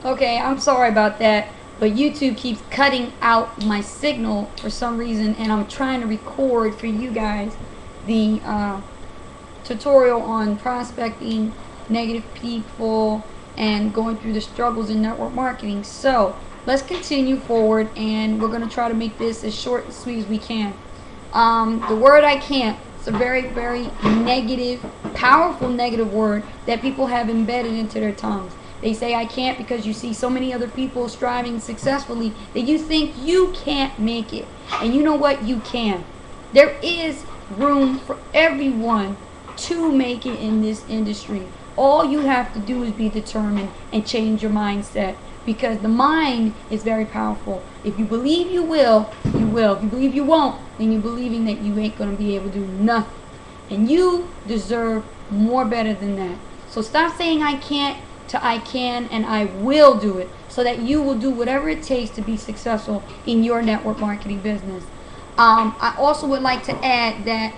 Okay, I'm sorry about that, but YouTube keeps cutting out my signal for some reason, and I'm trying to record for you guys the tutorial on prospecting negative people and going through the struggles in network marketing. So let's continue forward, and we're going to try to make this as short and sweet as we can. The word I can't, it's a very, very negative, powerful negative word that people have embedded into their tongues. They say I can't because you see so many other people striving successfully that you think you can't make it. And you know what? You can. There is room for everyone to make it in this industry. All you have to do is be determined and change your mindset, because the mind is very powerful. If you believe you will, you will. If you believe you won't, then you're believing that you ain't going to be able to do nothing. And you deserve more better than that. So stop saying I can't to I can and I will do it, so that you will do whatever it takes to be successful in your network marketing business. I also would like to add that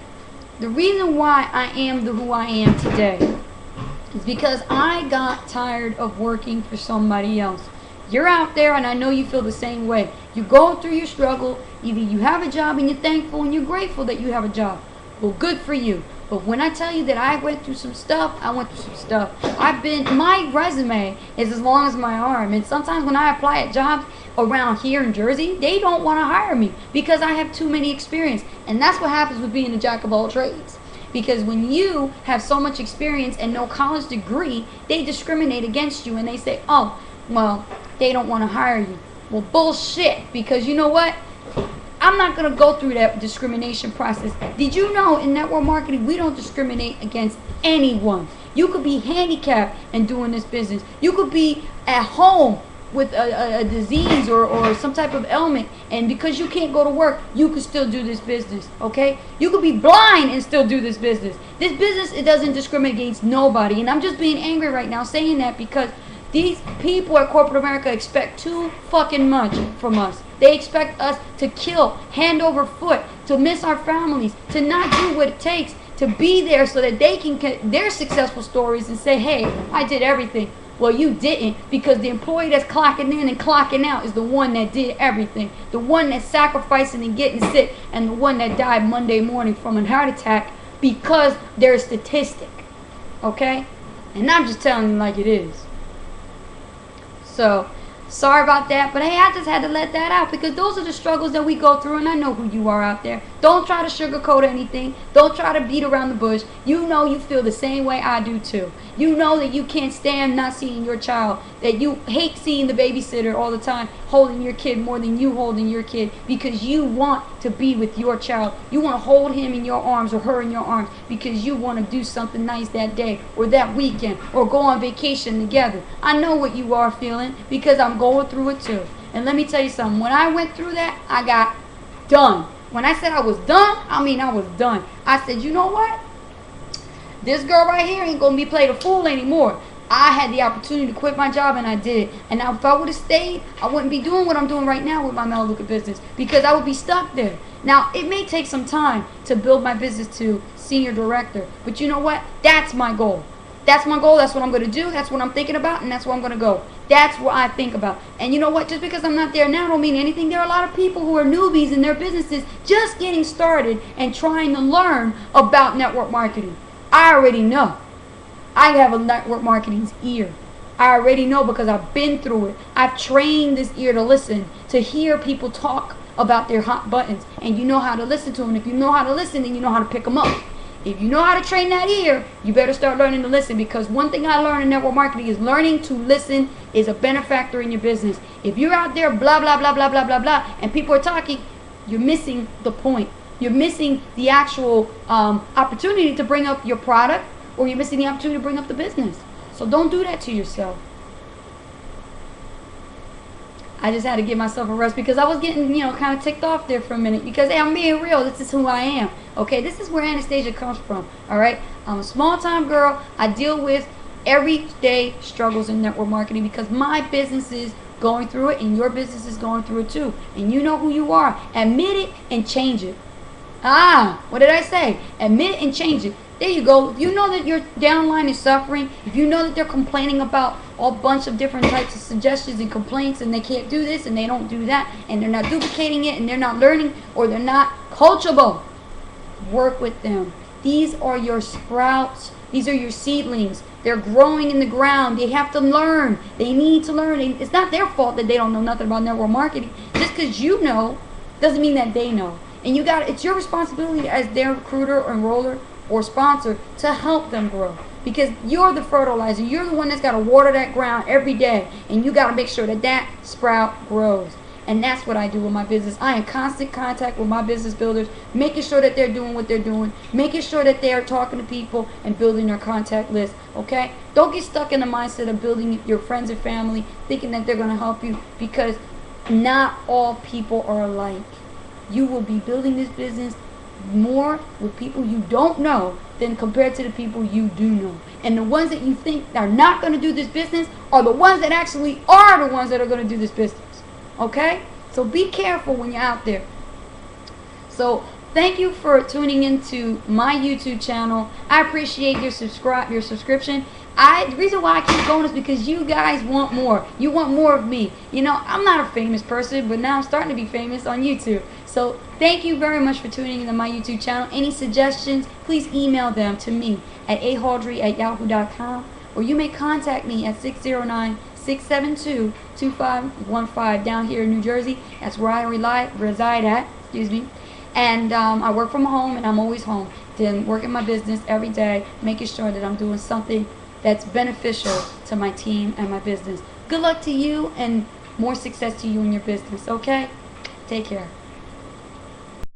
the reason why I am who I am today is because I got tired of working for somebody else. You're out there, and I know you feel the same way. You're going through your struggle. Either you have a job and you're thankful and you're grateful that you have a job. Well, good for you. But when I tell you that I went through some stuff, I went through some stuff. My resume is as long as my arm. And sometimes when I apply at jobs around here in Jersey, they don't want to hire me because I have too many experience. And that's what happens with being a jack of all trades. Because when you have so much experience and no college degree, they discriminate against you and they say, oh, well, they don't want to hire you. Well, bullshit. Because you know what? I'm not going to go through that discrimination process. Did you know in network marketing, we don't discriminate against anyone? You could be handicapped and doing this business. You could be at home with a disease or some type of ailment, and because you can't go to work, you could still do this business, okay? You could be blind and still do this business. This business, it doesn't discriminate against nobody, and I'm just being angry right now saying that because these people at corporate America expect too fucking much from us. They expect us to kill, hand over foot, to miss our families, to not do what it takes, to be there so that they can get their successful stories and say, hey, I did everything. Well, you didn't, because the employee that's clocking in and clocking out is the one that did everything. The one that's sacrificing and getting sick, and the one that died Monday morning from a heart attack because they're a statistic. Okay? And I'm just telling you like it is. So, sorry about that, but hey, I just had to let that out because those are the struggles that we go through, and I know who you are out there. Don't try to sugarcoat anything. Don't try to beat around the bush. You know you feel the same way I do too. You know that you can't stand not seeing your child, that you hate seeing the babysitter all the time holding your kid more than you holding your kid, because you want to be with your child. You want to hold him in your arms or her in your arms because you want to do something nice that day or that weekend or go on vacation together. I know what you are feeling because I'm going through it too. And let me tell you something. When I went through that, I got done. When I said I was done, I mean I was done. I said, you know what? This girl right here ain't going to be played a fool anymore. I had the opportunity to quit my job, and I did it. And now if I would have stayed, I wouldn't be doing what I'm doing right now with my Melaleuca business, because I would be stuck there. Now, it may take some time to build my business to senior director, but you know what? That's my goal. That's my goal. That's what I'm going to do. That's what I'm thinking about, and that's where I'm going to go. That's what I think about. And you know what? Just because I'm not there now don't mean anything. There are a lot of people who are newbies in their businesses just getting started and trying to learn about network marketing. I already know. I have a network marketing's ear. I already know because I've been through it. I've trained this ear to listen, to hear people talk about their hot buttons. And you know how to listen to them. If you know how to listen, then you know how to pick them up. If you know how to train that ear, you better start learning to listen, because one thing I learned in network marketing is learning to listen is a benefactor in your business. If you're out there blah, blah, blah, blah, blah, blah, blah, and people are talking, you're missing the point. You're missing the actual opportunity to bring up your product, or you're missing the opportunity to bring up the business. So don't do that to yourself. I just had to give myself a rest because I was getting, kind of ticked off there for a minute, because, hey, I'm being real. This is who I am. Okay, this is where Anastasia comes from. All right, I'm a small-time girl. I deal with everyday struggles in network marketing because my business is going through it, and your business is going through it too. And you know who you are. Admit it and change it. What did I say? Admit it and change it. There you go. If you know that your downline is suffering, if you know that they're complaining about a bunch of different types of suggestions and complaints, and they can't do this and they don't do that, and they're not duplicating it, and they're not learning, or they're not coachable, work with them. These are your sprouts. These are your seedlings. They're growing in the ground. They have to learn. They need to learn. It's not their fault that they don't know nothing about network marketing. Just because you know doesn't mean that they know. And it's your responsibility as their recruiter or enroller or sponsor to help them grow. Because you're the fertilizer. You're the one that's got to water that ground every day. And you got to make sure that that sprout grows. And that's what I do with my business. I am in constant contact with my business builders, making sure that they're doing what they're doing, making sure that they're talking to people and building their contact list, okay? Don't get stuck in the mindset of building your friends and family, thinking that they're going to help you, because not all people are alike. You will be building this business more with people you don't know than compared to the people you do know. And the ones that you think are not going to do this business are the ones that actually are the ones that are going to do this business. Okay? So be careful when you're out there. So thank you for tuning into my YouTube channel. I appreciate your subscription. The reason why I keep going is because you guys want more. You want more of me. You know, I'm not a famous person, but now I'm starting to be famous on YouTube. So thank you very much for tuning into my YouTube channel. Any suggestions, please email them to me at ahauldri@yahoo.com, or you may contact me at 609-672-2515 down here in New Jersey. That's where I reside at. Excuse me. And I work from home, and I'm always home. Then working my business every day, making sure that I'm doing something that's beneficial to my team and my business. Good luck to you, and more success to you in your business, okay? Take care.